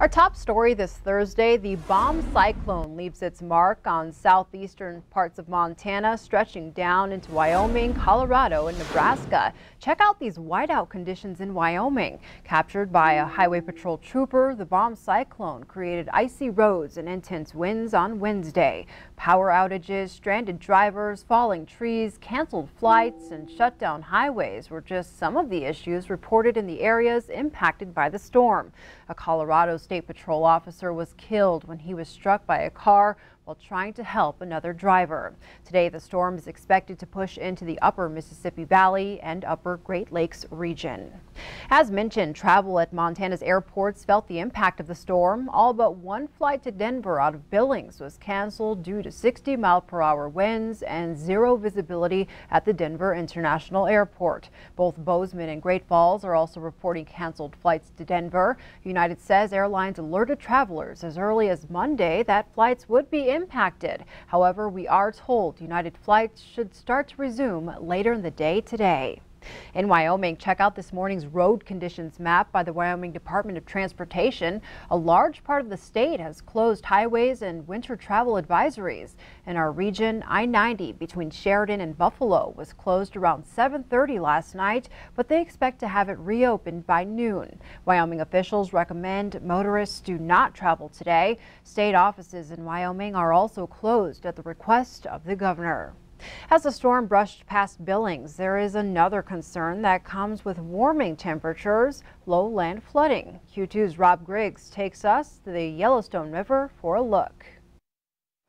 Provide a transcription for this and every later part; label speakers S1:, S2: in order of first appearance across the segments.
S1: Our top story this Thursday, the bomb cyclone leaves its mark on southeastern parts of Montana, stretching down into Wyoming, Colorado, and Nebraska. Check out these whiteout conditions in Wyoming. Captured by a highway patrol trooper, the bomb cyclone created icy roads and intense winds on Wednesday. Power outages, stranded drivers, falling trees, canceled flights, and shut down highways were just some of the issues reported in the areas impacted by the storm. A Colorado State Patrol officer was killed when he was struck by a car while trying to help another driver. Today, the storm is expected to push into the upper Mississippi Valley and upper Great Lakes region. As mentioned, travel at Montana's airports felt the impact of the storm. All but one flight to Denver out of Billings was canceled due to 60-mile-per-hour winds and zero visibility at the Denver International Airport. Both Bozeman and Great Falls are also reporting canceled flights to Denver. United says airlines alerted travelers as early as Monday that flights would be impacted. However, we are told United flights should start to resume later in the day today. In Wyoming, check out this morning's road conditions map by the Wyoming Department of Transportation. A large part of the state has closed highways and winter travel advisories. In our region, I-90 between Sheridan and Buffalo was closed around 7:30 last night, but they expect to have it reopened by noon. Wyoming officials recommend motorists do not travel today. State offices in Wyoming are also closed at the request of the governor. As the storm brushed past Billings, there is another concern that comes with warming temperatures: lowland flooding. Q2's Rob Griggs takes us to the Yellowstone River for a look.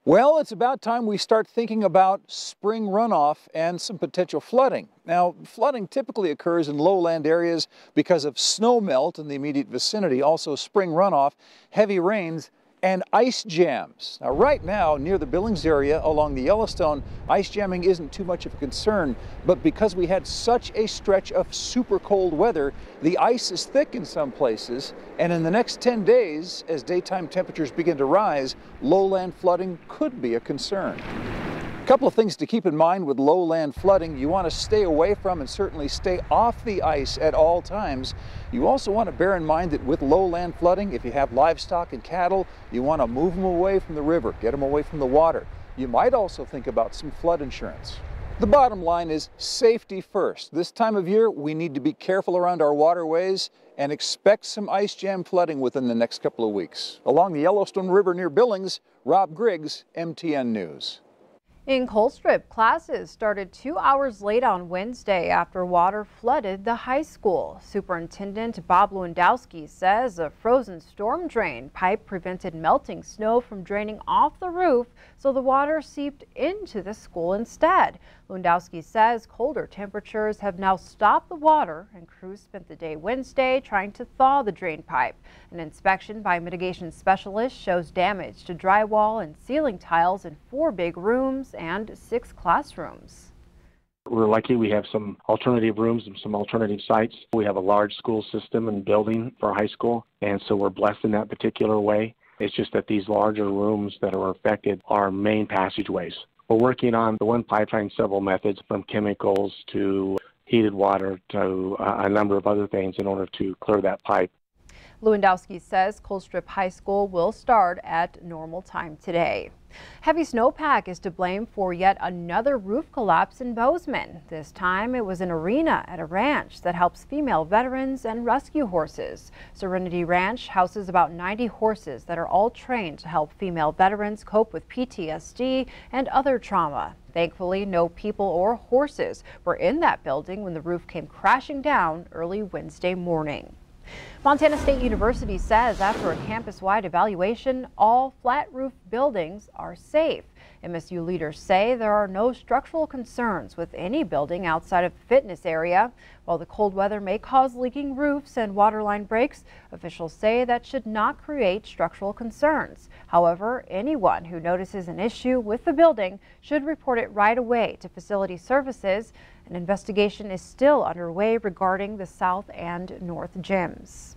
S2: Well, it's about time we start thinking about spring runoff and some potential flooding. Now, flooding typically occurs in lowland areas because of snow melt in the immediate vicinity, also spring runoff, heavy rains, and ice jams. Now, right now, near the Billings area along the Yellowstone, ice jamming isn't too much of a concern, but because we had such a stretch of super cold weather, the ice is thick in some places, and in the next 10 days, as daytime temperatures begin to rise, lowland flooding could be a concern. A couple of things to keep in mind with lowland flooding: you want to stay away from and certainly stay off the ice at all times. You also want to bear in mind that with lowland flooding, if you have livestock and cattle, you want to move them away from the river, get them away from the water. You might also think about some flood insurance. The bottom line is safety first. This time of year, we need to be careful around our waterways and expect some ice jam flooding within the next couple of weeks. Along the Yellowstone River near Billings, Rob Griggs, MTN News.
S1: In Colstrip, classes started 2 hours late on Wednesday after water flooded the high school. Superintendent Bob Lewandowski says a frozen storm drain pipe prevented melting snow from draining off the roof, so the water seeped into the school instead. Lewandowski says colder temperatures have now stopped the water, and crews spent the day Wednesday trying to thaw the drain pipe. An inspection by mitigation specialists shows damage to drywall and ceiling tiles in 4 big rooms and 6 classrooms.
S3: We're lucky we have some alternative rooms and some alternative sites. We have a large school system and building for high school, and so we're blessed in that particular way. It's just that these larger rooms that are affected are main passageways. We're working on the one pipeline, several methods, from chemicals to heated water to a number of other things in order to clear that pipe.
S1: Lewandowski says Colstrip High School will start at normal time today. Heavy snowpack is to blame for yet another roof collapse in Bozeman. This time it was an arena at a ranch that helps female veterans and rescue horses. Serenity Ranch houses about 90 horses that are all trained to help female veterans cope with PTSD and other trauma. Thankfully, no people or horses were in that building when the roof came crashing down early Wednesday morning. Montana State University says after a campus-wide evaluation, all flat-roof buildings are safe. MSU leaders say there are no structural concerns with any building outside of the fitness area. While the cold weather may cause leaking roofs and waterline breaks, officials say that should not create structural concerns. However, anyone who notices an issue with the building should report it right away to facility services. An investigation is still underway regarding the south and north gyms.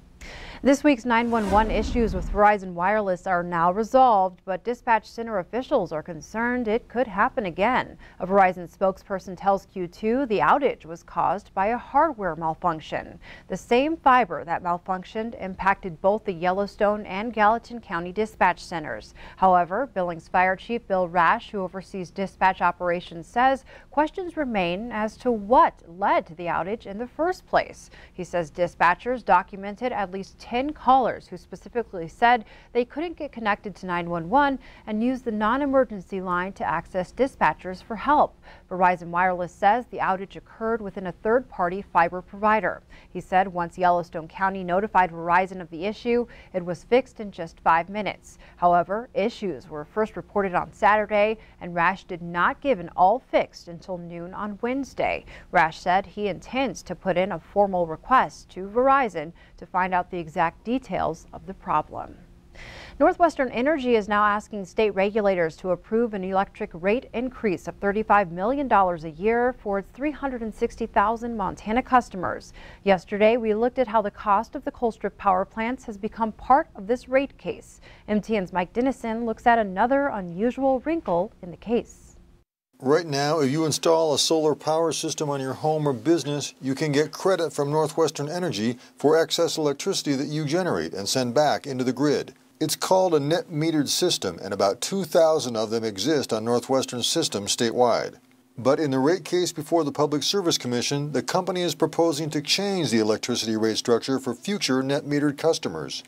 S1: This week's 911 issues with Verizon Wireless are now resolved, but dispatch center officials are concerned it could happen again. A Verizon spokesperson tells Q2 the outage was caused by a hardware malfunction. The same fiber that malfunctioned impacted both the Yellowstone and Gallatin County dispatch centers. However, Billings Fire Chief Bill Rash, who oversees dispatch operations, says questions remain as to what led to the outage in the first place. He says dispatchers documented at least 10 callers who specifically said they couldn't get connected to 911 and used the non-emergency line to access dispatchers for help. Verizon Wireless says the outage occurred within a third-party fiber provider. He said once Yellowstone County notified Verizon of the issue, it was fixed in just 5 minutes. However, issues were first reported on Saturday, and Rash did not give an all fixed until noon on Wednesday. Rash said he intends to put in a formal request to Verizon to find out the exact details of the problem. Northwestern Energy is now asking state regulators to approve an electric rate increase of $35 million a year for its 360,000 Montana customers. Yesterday, we looked at how the cost of the Colstrip power plants has become part of this rate case. MTM's Mike Dennison looks at another unusual wrinkle in the case.
S4: Right now, if you install a solar power system on your home or business, you can get credit from Northwestern Energy for excess electricity that you generate and send back into the grid. It's called a net metered system, and about 2,000 of them exist on Northwestern's system statewide. But in the rate case before the Public Service Commission, the company is proposing to change the electricity rate structure for future net metered customers.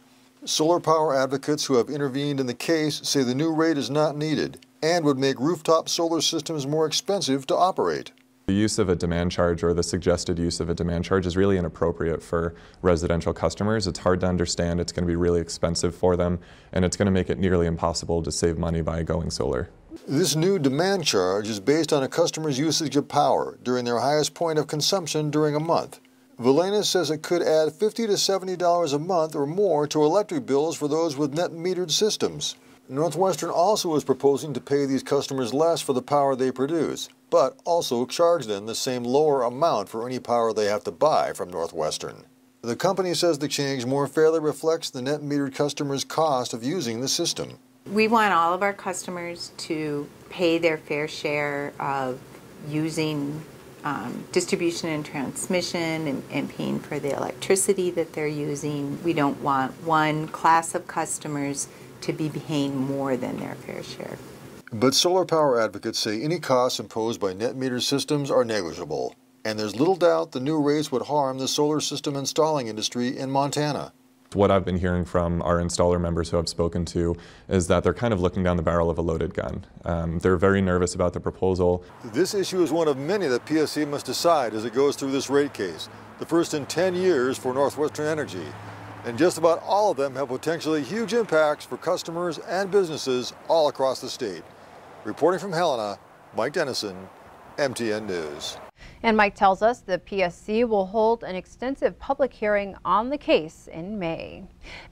S4: Solar power advocates who have intervened in the case say the new rate is not needed and would make rooftop solar systems more expensive to operate.
S5: The use of a demand charge, or the suggested use of a demand charge, is really inappropriate for residential customers. It's hard to understand, it's going to be really expensive for them, and it's going to make it nearly impossible to save money by going solar.
S4: This new demand charge is based on a customer's usage of power during their highest point of consumption during a month. Valena says it could add $50 to $70 a month or more to electric bills for those with net metered systems. Northwestern also is proposing to pay these customers less for the power they produce, but also charge them the same lower amount for any power they have to buy from Northwestern. The company says the change more fairly reflects the net metered customers' cost of using the system.
S6: We want all of our customers to pay their fair share of using distribution and transmission and paying for the electricity that they're using. We don't want one class of customers to be paying more than their fair share.
S4: But solar power advocates say any costs imposed by net meter systems are negligible, and there's little doubt the new rates would harm the solar system installing industry in Montana.
S5: What I've been hearing from our installer members who I've spoken to is that they're kind of looking down the barrel of a loaded gun. They're very nervous about the proposal.
S4: This issue is one of many that PSC must decide as it goes through this rate case, the first in 10 years for Northwestern Energy. And just about all of them have potentially huge impacts for customers and businesses all across the state. Reporting from Helena, Mike Dennison, MTN News.
S1: And Mike tells us the PSC will hold an extensive public hearing on the case in May.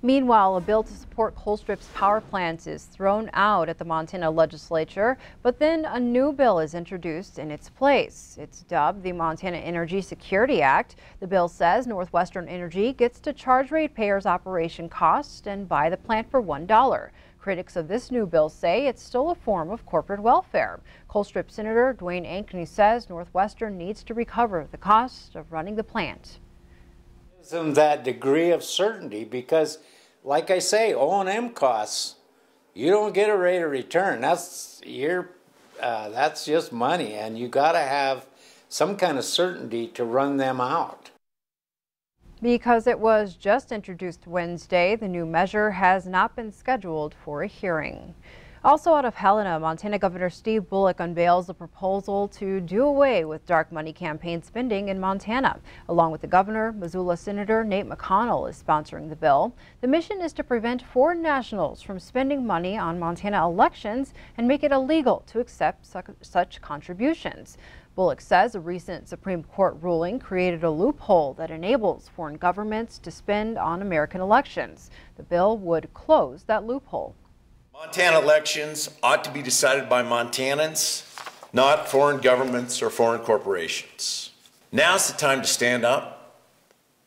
S1: Meanwhile, a bill to support Colstrip's power plants is thrown out at the Montana legislature, but then a new bill is introduced in its place. It's dubbed the Montana Energy Security Act. The bill says Northwestern Energy gets to charge ratepayers operation costs and buy the plant for $1. Critics of this new bill say it's still a form of corporate welfare. Colstrip Senator Dwayne Ankeny says Northwestern needs to recover the cost of running the plant.
S7: Gives them that degree of certainty because, like I say, O&M costs, you don't get a rate of return. That's just money, and you got to have some kind of certainty to run them out.
S1: Because it was just introduced Wednesday, the new measure has not been scheduled for a hearing. Also out of Helena, Montana Governor Steve Bullock unveils a proposal to do away with dark money campaign spending in Montana. Along with the governor, Missoula Senator Nate McConnell is sponsoring the bill. The mission is to prevent foreign nationals from spending money on Montana elections and make it illegal to accept such contributions. Bullock says a recent Supreme Court ruling created a loophole that enables foreign governments to spend on American elections. The bill would close that loophole.
S8: Montana elections ought to be decided by Montanans, not foreign governments or foreign corporations. Now's the time to stand up,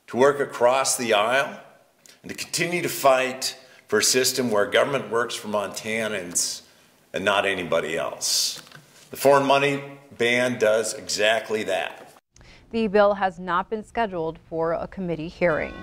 S8: to work across the aisle, and to continue to fight for a system where government works for Montanans and not anybody else. The foreign money ban does exactly that.
S1: The bill has not been scheduled for a committee hearing.